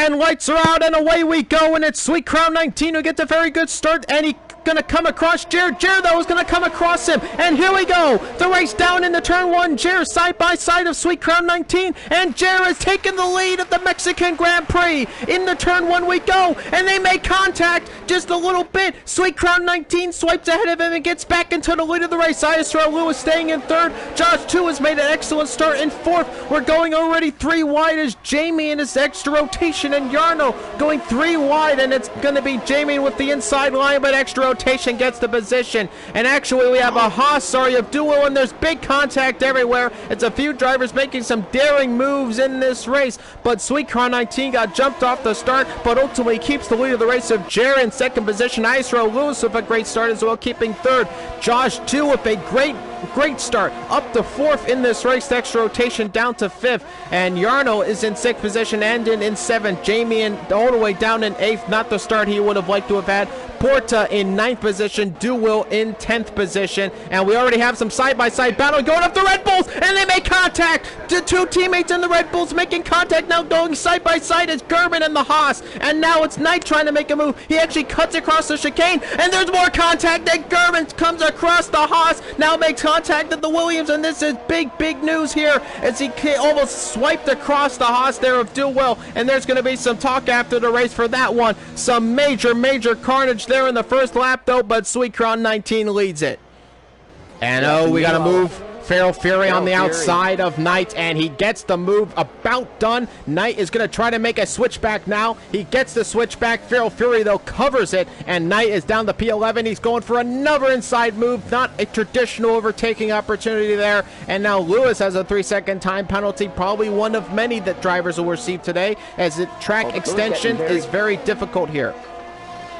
And lights are out and away we go, and it's Sweet Crown 19 who gets a very good start, and he gonna come across Jared. Jared though is gonna come across him, and here we go. The race down into turn one. Jared side by side of Sweet Crown 19, and Jared has taken the lead of the Mexican Grand Prix. Into turn one we go, and they make contact just a little bit. Sweet Crown 19 swipes ahead of him and gets back into the lead of the race. ISRL Lewis staying in third. Josh 2 has made an excellent start in fourth. We're going already 3 wide as Jamie in his extra rotation, and Yarno going 3 wide, and it's going to be Jamie with the inside line, but extra rotation gets the position. And actually we have a Haas, of duo, and there's big contact everywhere. It's a few drivers making some daring moves in this race, but Sweet Crown 19 got jumped off the start, but ultimately keeps the lead of the race of Jared in second position. ISRL Lewis with a great start as well, keeping third. Josh 2 with a great start, up to fourth in this race, extra rotation down to fifth, and Yarno is in sixth position, and in seventh. Jamie all the way down in eighth, not the start he would have liked to have had. Porta in ninth position, Duwill in 10th position, and we already have some side-by-side battle going up the Red Bulls, and they make contact. The 2 teammates in the Red Bulls making contact now, going side-by-side is Gerben and the Haas, and now it's Knight trying to make a move. He actually cuts across the chicane, and there's more contact, and Gerben comes across the Haas, now makes contact at the Williams, and this is big news here as he almost swiped across the Haas there of Duwill, and there's going to be some talk after the race for that one. Some major carnage there in the first lap though, but Sweet Crown 19 leads it. And we got to move Feral Fury on the outside of Knight, and he gets the move about done. Knight is going to try to make a switchback now. He gets the switchback. Feral Fury though covers it, and Knight is down to P11. He's going for another inside move, not a traditional overtaking opportunity there. And now Lewis has a 3-second time penalty, probably one of many that drivers will receive today, as the track extension is very difficult here.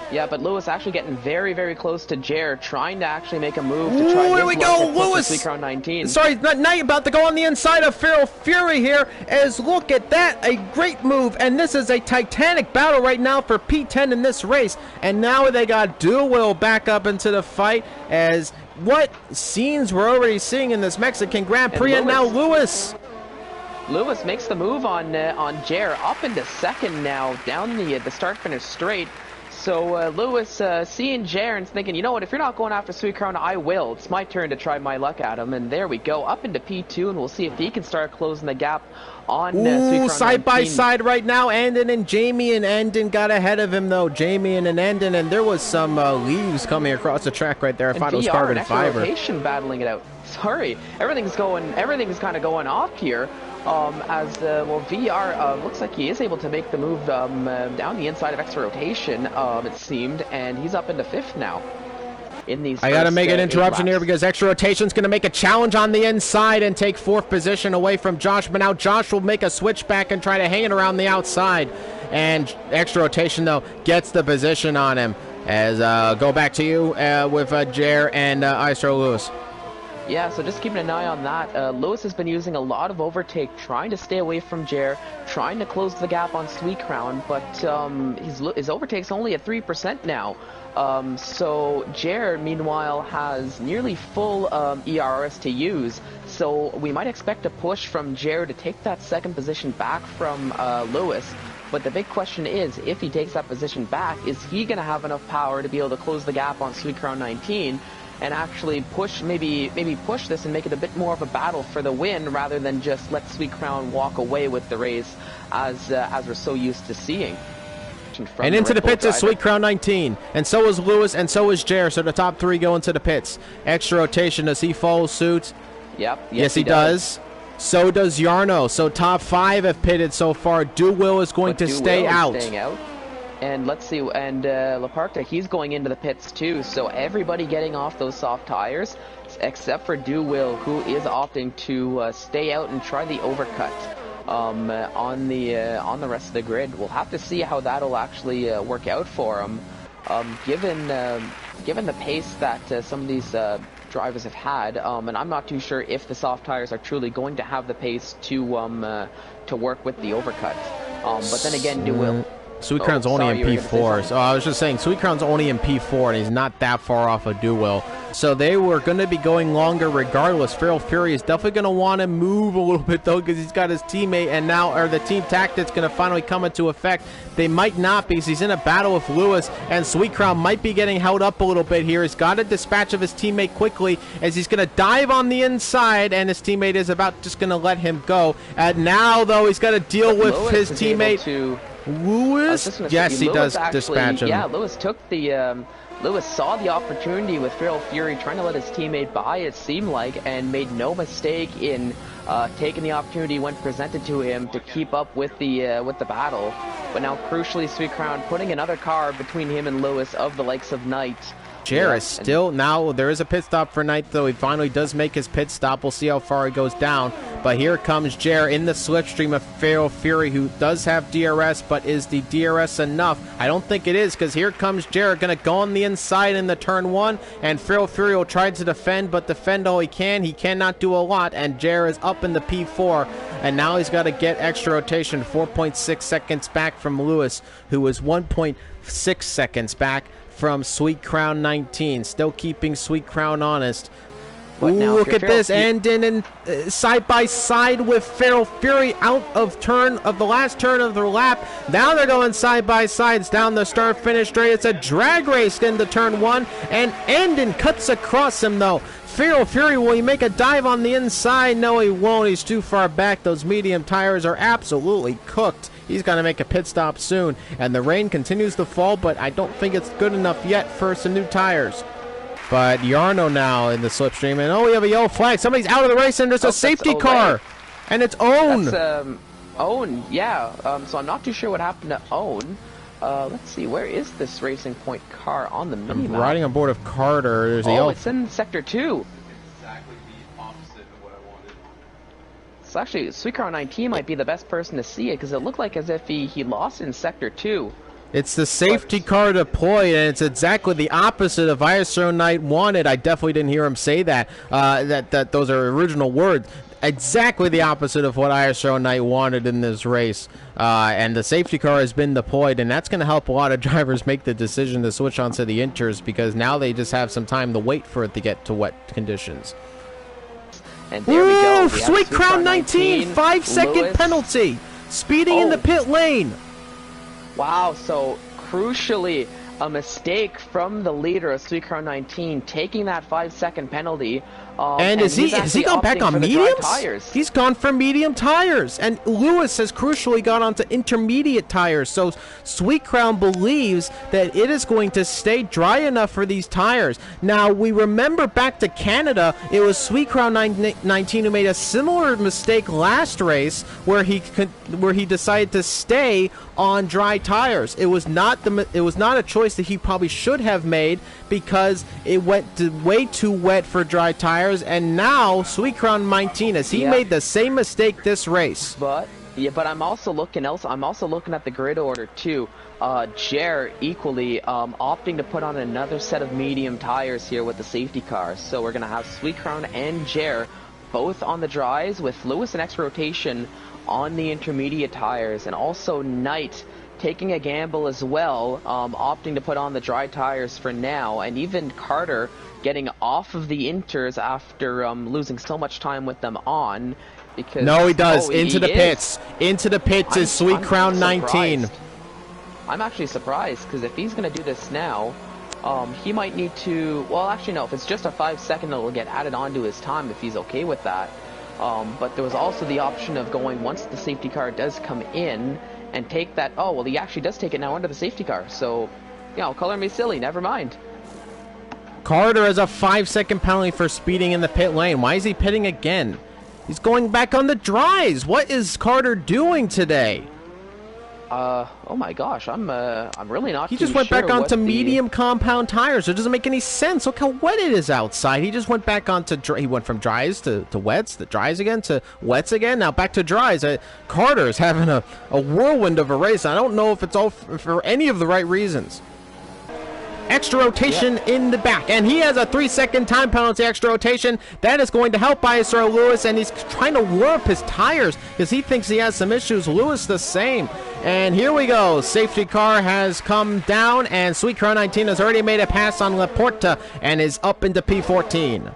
Yeah, but Lewis actually getting very close to Jared, trying to actually make a move to try here we go, Lewis! Sweet Crown 19. Sorry, Knight about to go on the inside of Feral Fury here, as look at that, a great move, and this is a titanic battle right now for P10 in this race, and now they got Duwill back up into the fight, as what scenes we're already seeing in this Mexican Grand Prix, and now Lewis makes the move on Jared, up into second now, down the start-finish straight. So Lewis seeing Jared and thinking, you know what, if you're not going after Sweet Crown, I will. It's my turn to try my luck at him. And there we go, up into P2, and we'll see if he can start closing the gap on Sweet Crown side 19. By side right now, Andon and Jamie, and Andon got ahead of him though. Jamie and Andon, and there was some leaves coming across the track right there. I thought it was Carbon Fiber. Rotation battling it out. Sorry, everything's kind of going off here. VR looks like he is able to make the move down the inside of extra rotation, it seemed, and he's up into fifth now. I gotta make an interruption here because extra rotation's gonna make a challenge on the inside and take fourth position away from Josh, but now Josh will make a switchback and try to hang it around the outside, and extra rotation though gets the position on him. As go back to you with Jer and ISRL Lewis. Yeah, so just keeping an eye on that. Lewis has been using a lot of overtake, trying to stay away from Jer, trying to close the gap on Sweet Crown, but his overtake's only at 3% now. So Jer, meanwhile, has nearly full ERS to use, so we might expect a push from Jer to take that second position back from Lewis. But the big question is, if he takes that position back, is he going to have enough power to be able to close the gap on Sweet Crown 19? And actually push, maybe push this and make it a bit more of a battle for the win, rather than just let Sweet Crown walk away with the race, as we're so used to seeing. And into the pits is Sweet Crown 19, and so is Lewis, and so is Jer. So the top 3 go into the pits. Extra rotation, does he follow suit? Yep. Yes, he does. So does Yarno. So top 5 have pitted so far. Duwill is going to stay out. Staying out. And let's see, and Laparta, he's going into the pits too, so everybody getting off those soft tires, except for Duwill, who is opting to stay out and try the overcut on the rest of the grid. We'll have to see how that'll actually work out for him, given the pace that some of these drivers have had, and I'm not too sure if the soft tires are truly going to have the pace to work with the overcut. But then again, Duwill. Sweet Crown's only in P4, so I was just saying Sweet Crown's only in P4, and he's not that far off of Duwill. so they were going to be going longer regardless. Feral Fury is definitely going to want to move a little bit, though, because he's got his teammate, and now the team tactics going to finally come into effect. They might not, because he's in a battle with Lewis, and Sweet Crown might be getting held up a little bit here. He's got a dispatch of his teammate quickly as he's going to dive on the inside, and his teammate is about just going to let him go. And now, though, he's got to deal with his teammate. Lewis? Yes, he does dispatch him. Yeah, Lewis took the... Lewis saw the opportunity with Feral Fury trying to let his teammate by, it seemed like, and made no mistake in taking the opportunity when presented to him to keep up with the battle. But now, crucially, Sweet Crown putting another car between him and Lewis of the likes of Knight. Jer is still, now there is a pit stop for Knight, though. He finally does make his pit stop. We'll see how far he goes down. But here comes Jer in the slipstream of Feral Fury, who does have DRS, but is the DRS enough? I don't think it is, because here comes Jer, going to go on the inside in the turn 1, and Feral Fury will try to defend, but defend all he can. He cannot do a lot, and Jer is up in the P4, and now he's got to get extra rotation, 4.6 seconds back from Lewis, who was 1.6 seconds back from Sweet Crown 19, still keeping Sweet Crown honest. Ooh, look at this, and in side by side with Feral Fury out of the last turn of the lap. Now they're going side by sides down the start finish straight. It's a drag race into turn 1, and Andon cuts across him though. Feral Fury, will he make a dive on the inside? No, he won't. He's too far back. Those medium tires are absolutely cooked. He's going to make a pit stop soon. And the rain continues to fall, but I don't think it's good enough yet for some new tires. But Yarno now in the slipstream. And we have a yellow flag. Somebody's out of the race, and there's a safety car. And it's Own. That's Own, yeah. So I'm not too sure what happened to Own. Let's see, where is this Racing Point car on the minimap? I'm riding on board of Carter. There's a yellow. It's in Sector 2. Exactly the opposite of what I wanted. So actually, Sweet Crown 19 might be the best person to see it, because it looked like as if he lost in Sector 2. It's the safety car deployed, and it's exactly the opposite of ISRL Knight wanted. I definitely didn't hear him say that. That those are original words. Exactly the opposite of what ISRL Knight wanted in this race. And the safety car has been deployed, and that's going to help a lot of drivers make the decision to switch onto the inters, because now they just have some time to wait for it to get to wet conditions. And there we go. We Sweet Crown 19, 5-second penalty. Speeding in the pit lane. Wow, so crucially, a mistake from the leader of Sweet Crown 19 taking that 5-second penalty. And is he gone back on mediums? He's gone for medium tires. And Lewis has crucially gone onto intermediate tires. So Sweet Crown believes that it is going to stay dry enough for these tires. Now, we remember back to Canada, it was Sweet Crown 19 who made a similar mistake last race where he decided to stay on dry tires. It was not a choice that he probably should have made, because it went way too wet for dry tires. And now Sweet Crown 19, as he made the same mistake this race. But I'm also looking at the grid order too. Jer equally opting to put on another set of medium tires here with the safety car. So we're gonna have Sweet Crown and Jer both on the dries, with Lewis in extra rotation on the intermediate tires, and also Knight taking a gamble as well, opting to put on the dry tires for now, and even Carter getting off of the inters after losing so much time with them on. Because no, he does. Into the pits is Sweet Crown 19. I'm actually surprised, because if he's going to do this now, he might need to... Well, actually, no. If it's just a 5-second, it'll get added onto his time if he's okay with that. But there was also the option of going, once the safety car does come in, and take that... Oh, well, he actually does take it now under the safety car. So, color me silly. Never mind. Carter has a 5-second penalty for speeding in the pit lane. Why is he pitting again? He's going back on the dries. What is Carter doing today? Oh my gosh, I'm really not. He just went back onto medium compound tires. It doesn't make any sense. Look how wet it is outside. He just went back onto he went from dries to wets, the dries again to wets again. Now back to dries. Carter's having a whirlwind of a race. I don't know if it's all for any of the right reasons. extra rotation in the back, and he has a 3-second time penalty extra rotation. That is going to help ISRL Lewis, and he's trying to warp his tires because he thinks he has some issues. Lewis the same. And here we go. Safety car has come down, and Sweet Crown 19 has already made a pass on Laporta and is up into P14.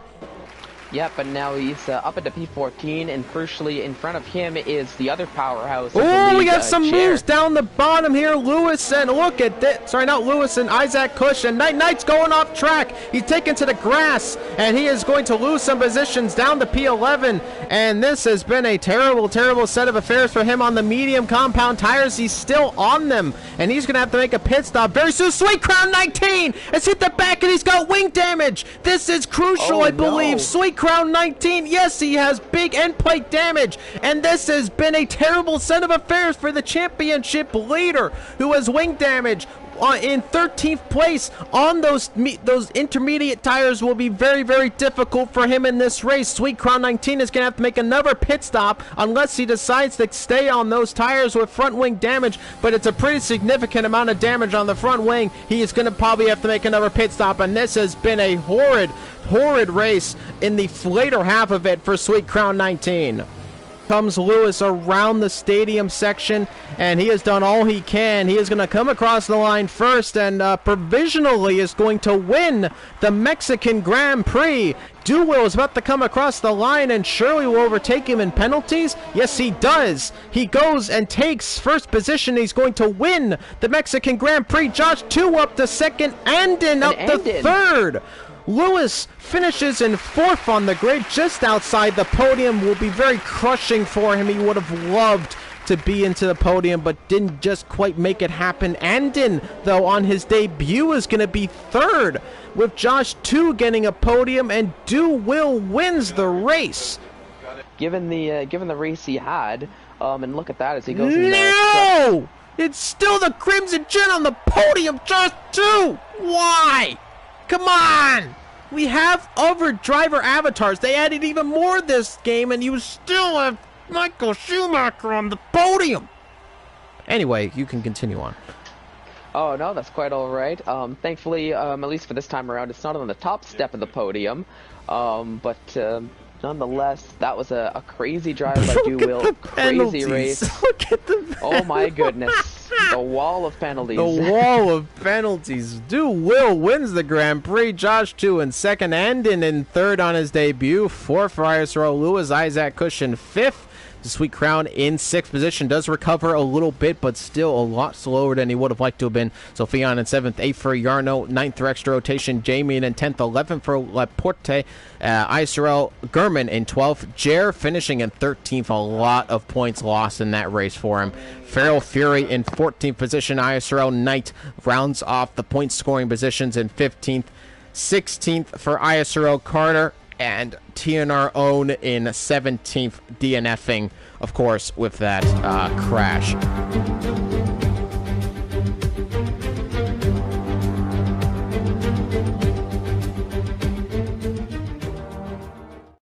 Yep, and now he's up into P14, and crucially in front of him is the other powerhouse. Oh, we got some moves down the bottom here. Lewis, and look at that. Sorry, not Lewis, and Isaac Cush, and Knight's going off track. He's taken to the grass, and he is going to lose some positions down to P11. And this has been a terrible, terrible set of affairs for him on the medium compound tires. He's still on them, and he's going to have to make a pit stop very soon. Sweet Crown 19 has hit the back, and he's got wing damage. This is crucial, I believe. No. Sweet Crown 19, yes, he has big end plate damage, and this has been a terrible set of affairs for the championship leader, who has wing damage. In 13th place on those intermediate tires will be very, very difficult for him in this race. Sweet Crown 19 is going to have to make another pit stop unless he decides to stay on those tires with front wing damage, but it's a pretty significant amount of damage on the front wing. He is going to probably have to make another pit stop, and this has been a horrid race in the later half of it for Sweet Crown 19. Comes Lewis around the stadium section, and he has done all he can. He is going to come across the line first, and provisionally is going to win the Mexican Grand Prix. Duwell is about to come across the line, and Shirley will overtake him in penalties. Yes, he does. He goes and takes first position. He's going to win the Mexican Grand Prix. Josh 2 up to second, Andon up to third. Lewis finishes in fourth on the grid, just outside the podium. Will be very crushing for him. He would have loved to be into the podium, but didn't just quite make it happen. Andon, though, on his debut is going to be third, with Josh 2 getting a podium, and Will wins the race. Given the race he had, and look at that as he goes in No! It's still the Crimson Chin on the podium, Josh 2! Why? Come on! We have other driver avatars. They added even more this game, and you still have Michael Schumacher on the podium. Anyway, you can continue on. Oh, no, that's quite all right. Thankfully, at least for this time around, it's not on the top step of the podium. But nonetheless, that was a crazy drive by Duwell. Crazy race. Look at the penalties. Oh, my goodness. The wall of penalties. The wall of penalties. Will wins the Grand Prix. Josh 2 in second, Andon in third on his debut. Fourth for ISRL Lewis. Isaac Cush in fifth. The Sweet Crown in sixth position. Does recover a little bit, but still a lot slower than he would have liked to have been. So Fion in seventh, eighth for Yarno, ninth for extra rotation. Jamie in 10th, 11th for Laporte. ISRL Gurman in 12th. Jer finishing in 13th. A lot of points lost in that race for him. Feral Fury in 14th position. ISRL Knight rounds off the point scoring positions in 15th. 16th for ISRL Carter. And TNR Own in 17th, DNFing, of course, with that crash.